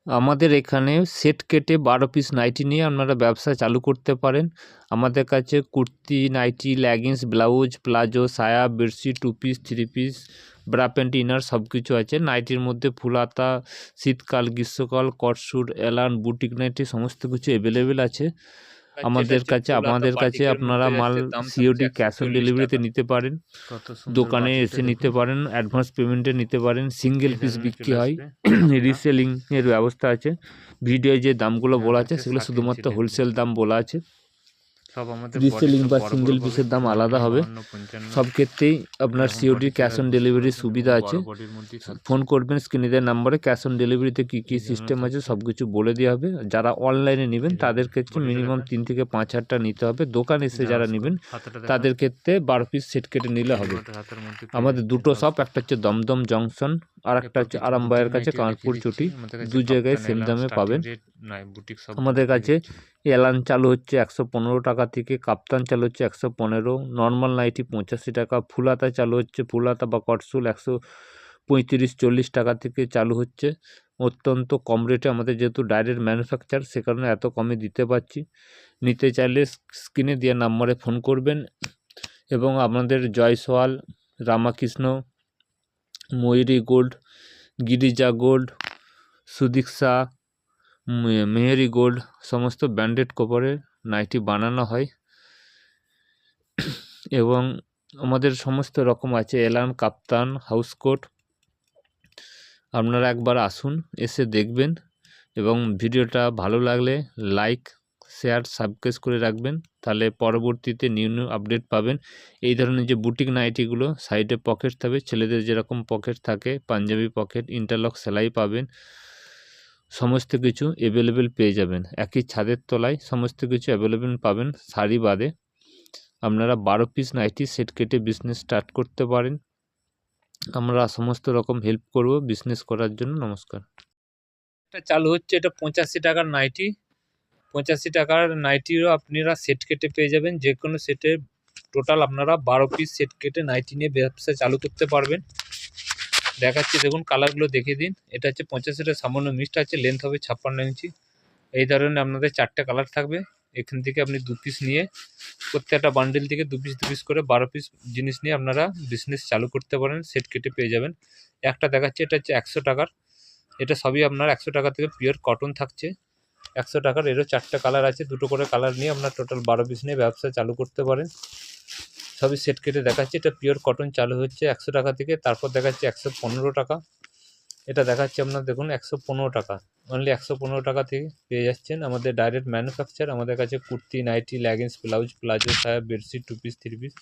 আমাদের এখানে সেট কেটে 12 পিস নাইটি নিয়ে আপনারা ব্যবসা চালু করতে পারেন। আমাদের কাছে kurti, nightie, leggings, blouse, palazzo, সায়া, bedsheet, 2 piece, 3 piece, bra pant, inner সব কিছু আছে। নাইটির মধ্যে ফুল হাতা, শীতকাল, গ্রীষ্মকাল, কটস্যুট, এলান, বুটিক নাইটি সমস্ত কিছু অ্যাভেলেবেল আছে আমাদের কাছে। আপনারা মাল সিওডি ক্যাশ অন ডেলিভারিতে নিতে পারেন, দোকানে এসে নিতে পারেন, অ্যাডভান্স পেমেন্টে নিতে পারেন। সিঙ্গেল পিস বিক্রি হয়, রিসেলিংয়ের ব্যবস্থা আছে। ভিডিওয় যে দামগুলো বলা আছে সেগুলো শুধুমাত্র হোলসেল দাম বলা আছে, রিসেলিং বা সিঙ্গেল পিসের দাম আলাদা হবে। সব ক্ষেত্রেই আপনার সিওডি ক্যাশ অন ডেলিভারির সুবিধা আছে। ফোন করবেন স্ক্রিনে দেওয়া নাম্বারে। ক্যাশ অন ডেলিভারিতে কী কী সিস্টেম আছে সব কিছু বলে দেওয়া হবে। যারা অনলাইনে নেবেন তাদের ক্ষেত্রে মিনিমাম 3 থেকে 5 হাজার টাকা নিতে হবে। দোকানে এসে যারা নেবেন তাদের ক্ষেত্রে 12 পিস সেট কেটে নিলে হবে। আমাদের দুটো শপ, একটা হচ্ছে দমদম জংশন আর একটা হচ্ছে আরামবাগের কাছে কানপুর চটি। দু জায়গায় সেম দামে পাবেন। আমাদের কাছে এলান চালু হচ্ছে 115 টাকা থেকে, কাপ্তান চালু হচ্ছে 115, নর্মাল নাইটি 85 টাকা, ফুলাতা চালু হচ্ছে, ফুলাতা বা কটসুল 135-40 টাকা থেকে চালু হচ্ছে। অত্যন্ত কম রেটে, আমাদের যেহেতু ডাইরেক্ট ম্যানুফ্যাকচার সে কারণে এত কমে দিতে পারছি। নিতে চাইলে স্ক্রিনে দেওয়া নাম্বারে ফোন করবেন। এবং আমাদের জয়সওয়াল, রামাকৃষ্ণ, ময়ূরী গোল্ড, গিরিজা গোল্ড, সুদীক্ষা, মেহেরি গোল্ড সমস্ত ব্র্যান্ডেড কাপড়ের নাইটি বানানো হয়। এবং আমাদের সমস্ত রকম আছে, এলান, কাপ্তান, হাউসকোট। আপনারা একবার আসুন, এসে দেখবেন এবং ভিডিওটা ভালো লাগলে লাইক, শেয়ার, সাবস্ক্রাইব করে রাখবেন। তাহলে পরবর্তীতে নিউ আপডেট পাবেন। এই ধরনের যে বুটিক নাইটিগুলো সাইডে পকেট থাকবে, ছেলেদের যেরকম পকেট থাকে, পাঞ্জাবি পকেট, ইন্টারলক সেলাই পাবেন। সমস্ত কিছু অ্যাভেলেবেল পেয়ে যাবেন। একই ছাদের তলায় সমস্ত কিছু অ্যাভেলেবেল পাবেন। শাড়ি বাদে আপনারা 12 পিস নাইটি সেট কেটে বিজনেস স্টার্ট করতে পারেন। আমরা সমস্ত রকম হেল্প করব বিজনেস করার জন্য। নমস্কার। এটা চালু হচ্ছে, এটা 85 টাকার নাইটি। 85 টাকার নাইটিরও আপনারা সেট কেটে পেয়ে যাবেন। যে কোনো সেটে টোটাল আপনারা 12 পিস সেট কেটে নাইটি নিয়ে ব্যবসা চালু করতে পারবেন। দেখাচ্ছি দেখুন, কালারগুলো দেখিয়ে দিন। এটা হচ্ছে 85টা সামান্য মিক্সড আছে, লেন্থ হবে 56 ইঞ্চি। এই ধরনের আপনাদের 4টে কালার থাকবে। এখান থেকে আপনি 2 পিস নিয়ে, প্রত্যেকটা বান্ডেল থেকে 2 পিস করে 12 পিস জিনিস নিয়ে আপনারা বিজনেস চালু করতে পারেন। সেট কেটে পেয়ে যাবেন। একটা দেখাচ্ছে, এটা হচ্ছে 100 টাকার। এটা সবই আপনার 100 টাকা থেকে পিওর কটন থাকছে। 100 টাকার, এরও 4টে কালার আছে। 2টো করে কালার নিয়ে আপনার টোটাল 12 পিস নিয়ে ব্যবসা চালু করতে পারেন। সবই সেট কেটে দেখাচ্ছে। এটা পিওর কটন চালু হচ্ছে 100 টাকা থেকে। তারপর দেখাচ্ছে 115 টাকা। এটা দেখাচ্ছে আপনার দেখুন 115 টাকা। অনলি 115 টাকা থেকে পেয়ে যাচ্ছেন। আমাদের ডাইরেক্ট ম্যানুফ্যাকচার। আমাদের কাছে kurti, nightie, leggings, blouse, palazzo, সায়া, বেডশিট, 2 পিস, 3 পিস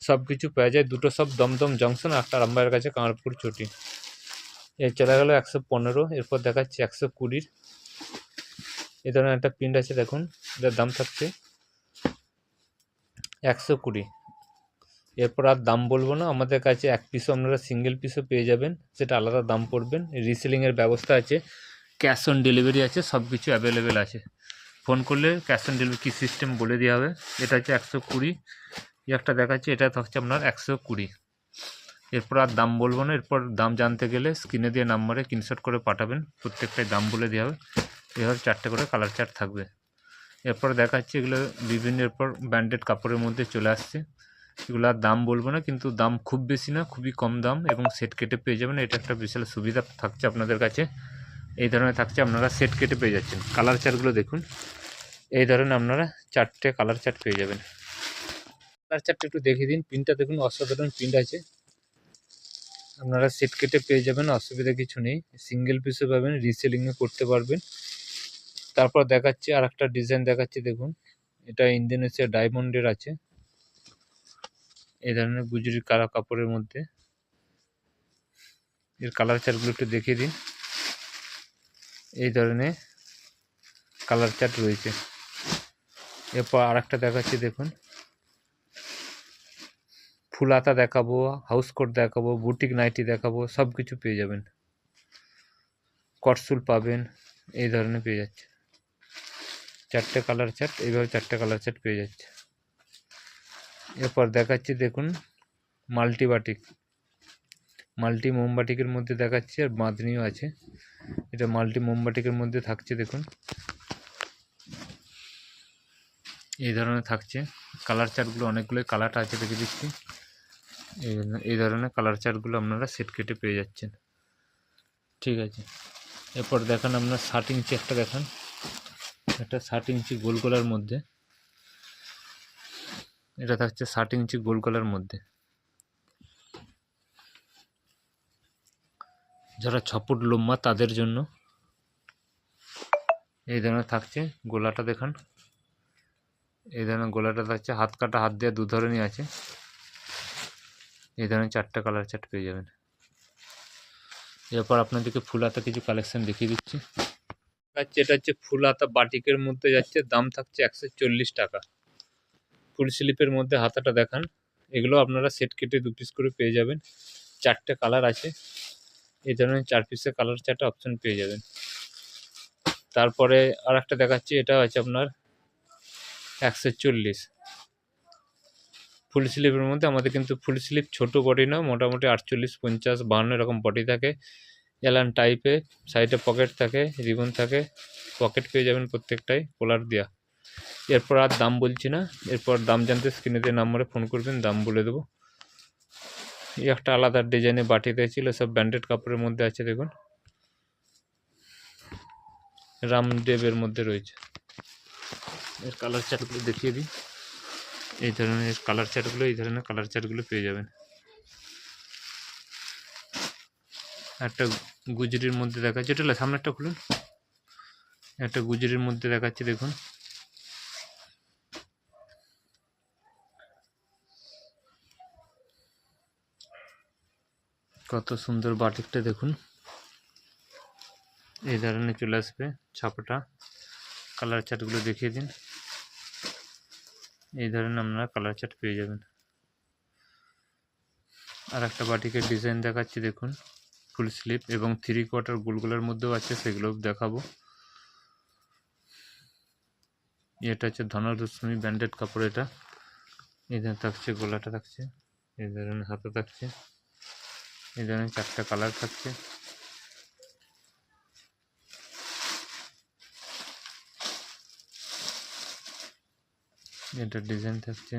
সব কিছু পাওয়া যায়। দুটো সব দমদম জংশন, একটা আরামবাগের কাছে কামারপুর চটি। এর চলে গেল 115। এরপর দেখাচ্ছি 120। এই ধরনের একটা প্রিন্ট আছে দেখুন, এটার দাম থাকছে 120। এরপর আর দাম বলবো না। আমাদের কাছে এক পিসও আপনারা সিঙ্গেল পিসও পেয়ে যাবেন, সেটা আলাদা দাম পড়বেন। রিসেলিংয়ের ব্যবস্থা আছে, ক্যাশ অন ডেলিভারি আছে, সব কিছু অ্যাভেলেবেল আছে। ফোন করলে ক্যাশ অন ডেলিভারি কী সিস্টেম বলে দেওয়া হবে। এটা হচ্ছে 120। একটা দেখাচ্ছে, এটা থাকছে আপনার 120। এরপর আর দাম বলবো না। এরপর দাম জানতে গেলে স্ক্রিনে দিয়ে নাম্বারে স্ক্রিনশট করে পাঠাবেন, প্রত্যেকটাই দাম বলে দেওয়া হবে। এভাবে 4টে করে কালার চার্ট থাকবে। এরপর দেখাচ্ছি এগুলো বিভিন্ন, এরপর ব্র্যান্ডেড কাপড়ের মধ্যে চলে আসছে। এগুলো আর দাম বলবো না, কিন্তু দাম খুব বেশি না, খুবই কম দাম এবং সেট কেটে পেয়ে যাবেন। এটা একটা বিশাল সুবিধা থাকছে আপনাদের কাছে। এই ধরনের থাকছে, আপনারা সেট কেটে পেয়ে যাচ্ছেন। কালার চার্টগুলো দেখুন, এই ধরনের আপনারা 4টে কালার চার্ট পেয়ে যাবেন। কালার চার্টটা একটু দেখিয়ে দিন। প্রিন্টটা দেখুন, অসাধারণ প্রিন্ট আছে। আপনারা সেট কেটে পেয়ে যাবেন, অসুবিধা কিছু নেই। সিঙ্গেল পিসও পাবেন, রিসেলিংও করতে পারবেন। তারপর দেখাচ্ছি আর একটা ডিজাইন দেখাচ্ছি দেখুন, এটা ইন্দোনেশিয়া ডায়মন্ডের আছে। এই ধরনের গুজরি কালা কাপড়ের মধ্যে এর কালার চার্টগুলো একটু দেখিয়ে দিন। এই ধরনের কালার চার্ট রয়েছে। এরপর আর একটা দেখাচ্ছি দেখুন, ফুল হাতা দেখাবো, হাউস কোট দেখাবো, বুটিক নাইটি দেখাবো, সব কিছু পেয়ে যাবেন। কটসুল পাবেন, এই ধরনের পেয়ে যাচ্ছে। 4টে কালার চার্ট, এইভাবে 4টে কালার চার্ট পেয়ে যাচ্ছে। এরপর দেখাচ্ছি দেখুন মাল্টি বাটিক, মাল্টি মোমবাটিকের মধ্যে দেখাচ্ছি, আর বাঁধনিও আছে। এটা মাল্টি মোমবাটিকের মধ্যে থাকছে দেখুন, এই ধরনের থাকছে। কালার চার্টগুলো অনেকগুলোই কালার আছে, দেখে দিচ্ছি। এই ধরনের কালার চার্টগুলো আপনারা সেট কেটে পেয়ে যাচ্ছেন। ঠিক আছে, এরপর দেখান আপনার 60 ইঞ্চি একটা দেখান, একটা 60 ইঞ্চি গোল গলার মধ্যে। এটা থাকছে 60 ইঞ্চি গোল গলার মধ্যে। যারা 6 ফুট লম্বা তাদের জন্য এই ধরনের থাকছে। গোলাটা দেখান, এই ধরনের গোলাটা থাকছে, হাত কাটা, হাত দেওয়া দু ধরনই আছে। এই ধরনের 4টে কালার চার্ট পেয়ে যাবেন। এরপর আপনাদেরকে ফুল হাতা কিছু কালেকশন দেখিয়ে দিচ্ছি। এটা হচ্ছে ফুল হাতা বাটিকের মধ্যে যাচ্ছে, দাম থাকছে 140 টাকা। ফুল স্লিপের মধ্যে হাতাটা দেখান, এগুলো আপনারা সেট কেটে 2 পিস করে পেয়ে যাবেন। 4টে কালার আছে, এই ধরনের 4 পিসের কালার চার্টে অপশন পেয়ে যাবেন। তারপরে আর একটা দেখাচ্ছি, এটা আছে আপনার 140 ফুল স্লিপের মধ্যে। আমাদের কিন্তু ফুল স্লিপ ছোট বডি না, মোটামুটি 48, 50, 52 এরকম বডি থাকে। এলান টাইপে, সাইডে পকেট থাকে, রিবন থাকে, পকেট পেয়ে যাবেন প্রত্যেকটাই কলার দেওয়া। এরপর আর দাম বলছি না, এরপর দাম জানতে স্ক্রিনেতে নাম্বারে ফোন করবেন, দাম বলে দেবো। এই একটা আলাদা ডিজাইনের বাটিতে ছিল, সব ব্র্যান্ডেড কাপড়ের মধ্যে আছে দেখুন, রামদেবের মধ্যে রয়েছে। এর কালার চার্টগুলো দেখিয়ে দিই, এই ধরনের কালার চার্টগুলো, এই ধরনের কালার চার্টগুলো পেয়ে যাবেন। একটা গুজরির মধ্যে দেখাচ্ছে, এটা সামনে একটা খুলুন, একটা গুজরির মধ্যে দেখাচ্ছে দেখুন, কত সুন্দর বাটিকটা দেখুন। এই ধরনের চলে আসবে ছাপাটা। কালার চার্টগুলো দেখিয়ে দিন, এই ধরনের আপনারা কালার চার্ট পেয়ে যাবেন। আর একটা বাটিকের ডিজাইন দেখাচ্ছি দেখুন, ফুল স্লিপ এবং 3/4 গোলগোলার মধ্যেও আছে, সেগুলো দেখাবো। এটা হচ্ছে ধনলক্ষ্মী ব্র্যান্ডেড কাপড়। এটা এই ধরনের থাকছে, গোলাটা থাকছে, এই ধরনের হাতা থাকছে, এই ধরনের 4টে কালার থাকছে। এটা ডিজাইন থাকছে।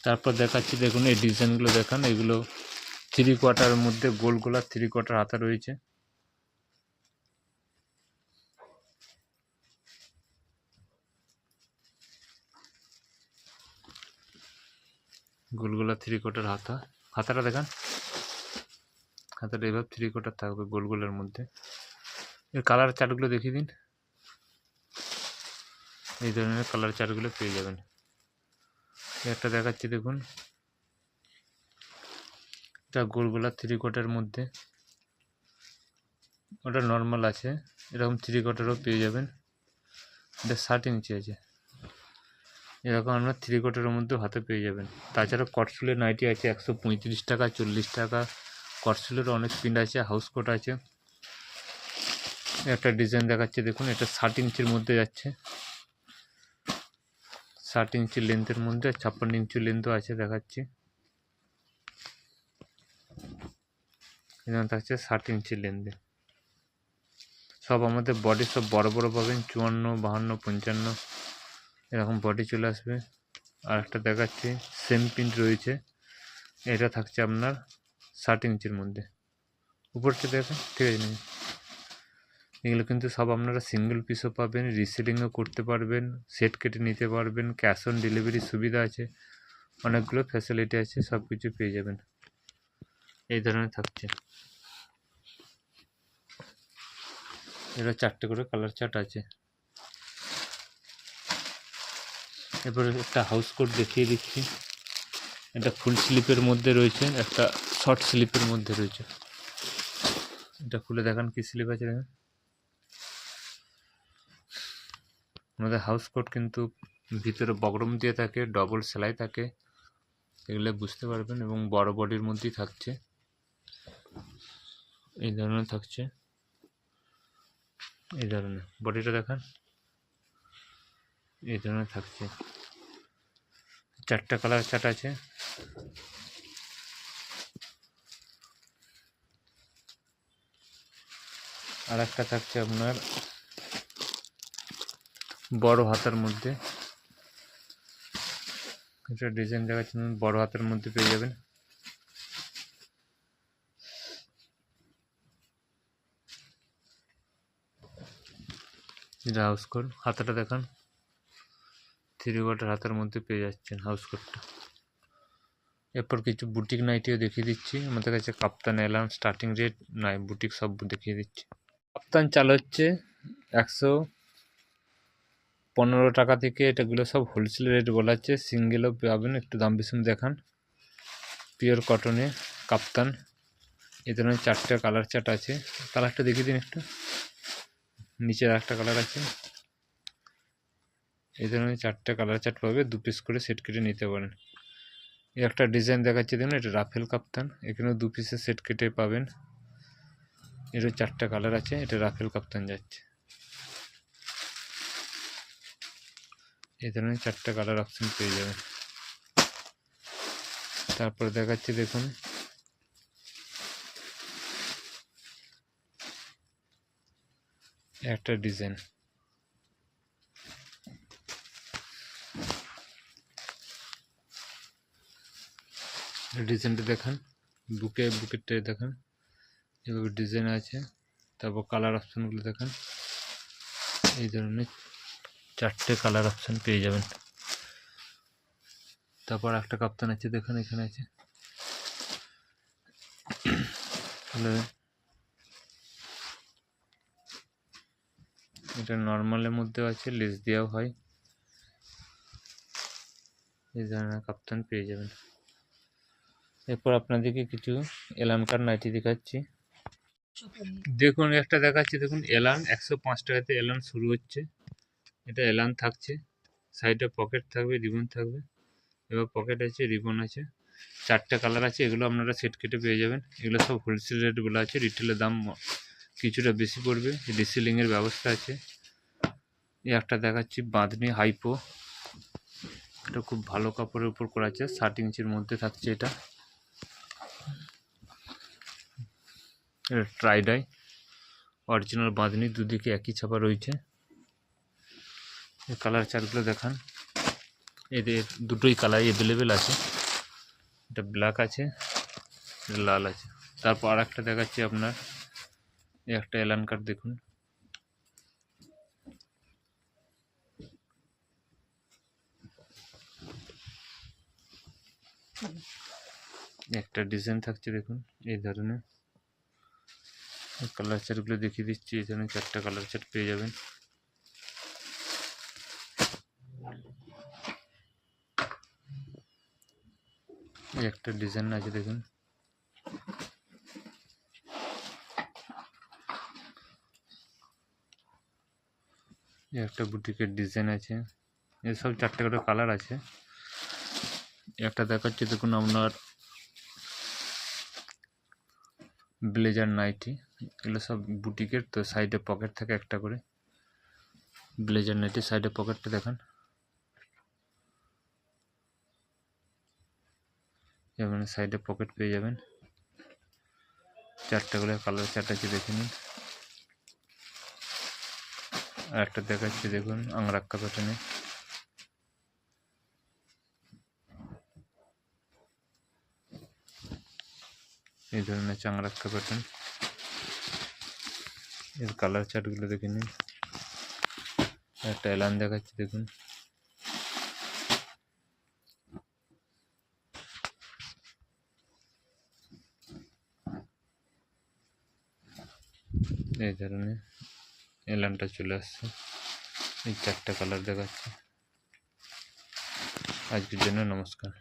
তারপর দেখাচ্ছি দেখুন, এই ডিজাইনগুলো দেখান, এগুলো 3/4 মধ্যে গোল গোলা 3/4 হাতা রয়েছে। গোলগোলা 3/4 হাতা, হাতাটা দেখান, হাতাটা এভাবে 3/4 থাকবে গোলগোলার মধ্যে। এর কালার চার্টগুলো দেখিয়ে দিন, এই ধরনের কালার চার্টগুলো পেয়ে যাবেন। একটা দেখাচ্ছি দেখুন, এটা গোলগোলা 3/4 মধ্যে, ওটা নর্মাল আছে, এরকম 3/4ও পেয়ে যাবেন। এটা 60 ইঞ্চি আছে, এরকম আমরা 3/4 মধ্যে হাতে পেয়ে যাবেন। তাছাড়া কটসুলের নাইটি আছে 135 টাকা, 40 টাকা। কটসুলের অনেক প্রিন্ট আছে, হাউস কোট আছে। একটা ডিজাইন দেখাচ্ছে দেখুন, এটা 60 ইঞ্চির মধ্যে যাচ্ছে, 60 ইঞ্চি লেন্থের মধ্যে, 56 ইঞ্চি লেন্থও আছে দেখাচ্ছি। এখানে থাকছে 60 ইঞ্চি লেন্থে। সব আমাদের বডি সব বড় বড় পাবেন, 54, 52, 55 এরকম বডি চলে আসবে। আর একটা দেখাচ্ছি, সেম প্রিন্ট রয়েছে, এটা থাকছে আপনার 60 ইঞ্চির মধ্যে। উপরটা দেখেন, ঠিক আছে। এগুলো কিন্তু সব আপনারা সিঙ্গেল পিসও পাবেন, রিসেলিংও করতে পারবেন, সেট কেটে নিতে পারবেন, ক্যাশ অন ডেলিভারি সুবিধা আছে, অনেকগুলো ফ্যাসিলিটি আছে, সব কিছু পেয়ে যাবেন। এই ধরনের থাকছে, এটা 4টে করে কালার চার্ট আছে। এরপরে একটা হাউস কোট দেখিয়ে দিচ্ছি, এটা ফুল স্লিপের মধ্যে রয়েছে, একটা শর্ট স্লিপের মধ্যে রয়েছে। এটা খুলে দেখান কি স্লিপ আছে দেখেন। আমাদের হাউস কোট কিন্তু ভিতরে বগরম দিয়ে থাকে, ডবল সেলাই থাকে, এগুলো বুঝতে পারবেন, এবং বড় বডির মধ্যেই থাকছে, এই ধরনের থাকছে। এই ধরনের বডিটা দেখান, এই ধরনের থাকছে। 4টা কালার চার্ট আছে। আর একটা থাকছে আপনার বড় হাতার মধ্যে, এটা ডিজাইন দেখাচ্ছেন, বড় হাতের মধ্যে পেয়ে যাবেন। এটা হাউস কোট, হাতাটা দেখান, 3/4 হাতের মধ্যে পেয়ে যাচ্ছেন হাউস কোটটা। এরপর কিছু বুটিক নাইটিও দেখিয়ে দিচ্ছি। আমাদের কাছে কাপ্তান, এলান, স্টার্টিং রেট নাই, বুটিক সব দেখিয়ে দিচ্ছি। কাপ্তান চাল হচ্ছে 115 টাকা থেকে, এটাগুলো সব হোলসেল রেট বলা হচ্ছে, সিঙ্গেলও পাবেন, একটু দাম বেশি দেখান। পিওর কটনে কাপ্তান, এই ধরনের 4টে কালার চার্ট আছে। কালারটা দেখিয়ে দিন একটু, নিচে একটা কালার আছে। এই ধরনের 4টে কালার চার্ট পাবে, 2 পিস করে সেট কেটে নিতে পারেন। এই একটা ডিজাইন দেখাচ্ছি দেখুন, এটা রাফেল কাপ্তান, এখানেও 2 পিসের সেট কেটে পাবেন। এরও 4টে কালার আছে, এটা রাফেল কাপ্তান যাচ্ছে। এই ধরনের 4টে কালার অপশন পেয়ে যাবেন। তারপরে দেখাচ্ছি দেখুন, একটা ডিজাইন, ডিজাইনটা দেখান, বুকেটটা দেখান, এভাবে ডিজাইন আছে। তারপর কালার অপশানগুলো দেখান, এই ধরনের 4টে কালার অপশান পেয়ে যাবেন। তারপর একটা কাপ্তান আছে দেখুন, এখানে আছে, এটা নর্মালের মধ্যে আছে, লেস দেওয়াও হয়। এই ধরনের কাপ্তান পেয়ে যাবেন। এরপর আপনাদেরকে কিছু এলানকার নাইটি দেখাচ্ছি। দেখুন একটা দেখাচ্ছি দেখুন, এলান 105 টাকাতে এলান শুরু হচ্ছে। এটা এলান থাকছে, সাইডে পকেট থাকবে, রিবন থাকবে। এবার পকেট আছে, রিবন আছে, 4টে কালার আছে। এগুলো আপনারা সেট কেটে পেয়ে যাবেন। এগুলো সব হোলসেল রেট বলা আছে, রিটেলের দাম কিছুটা বেশি পড়বে, রিসেলিংয়ের ব্যবস্থা আছে। এই একটা দেখাচ্ছি বাঁধনি হাইপো, এটা খুব ভালো কাপড়ের উপর করা আছে, 60 ইঞ্চির মধ্যে থাকছে। এটা ট্রাইডাই অরিজিনাল বাঁধনি, দুদিকে একই ছাপা রয়েছে। এই কালার চার্টগুলো দেখান, এদের দুটোই কালার অ্যাভেলেবেল আছে, এটা ব্ল্যাক আছে, এটা লাল আছে। তারপর আর একটা দেখাচ্ছি আপনার, এই একটা এলান কাট দেখুন, একটা ডিজাইন থাকছে দেখুন, এই ধরনের কালার চার্টগুলো দেখিয়ে দিচ্ছি। এই ধরনের 4টে কালার চার্ট পেয়ে যাবেন। এই একটা ডিজাইন আছে দেখুন, এই একটা বুটিকের ডিজাইন আছে। এসব 4টে করে কালার আছে। একটা দেখাচ্ছি দেখুন আপনার ব্লেজার নাইটি, এগুলো সব বুটিকের, তো সাইডে পকেট থাকে একটা করে। ব্লেজার নাইটি সাইডে পকেটটা দেখান, যেমন সাইডে পকেট পেয়ে যাবেন। 4টে করে কালার চার্ট আছে, দেখে নিন। আর একটা দেখাচ্ছি দেখুন আংরাক্কা প্যাটার্নে, এই ধরনের চাংরাক্কা প্যাটার্ন, এর কালার চার্টগুলো দেখে নিন। একটা এলান দেখাচ্ছি দেখুন, এই ধরনের এলানটা চলে আসছে। এই 4টে কালার দেখাচ্ছি। আজকের জন্য নমস্কার।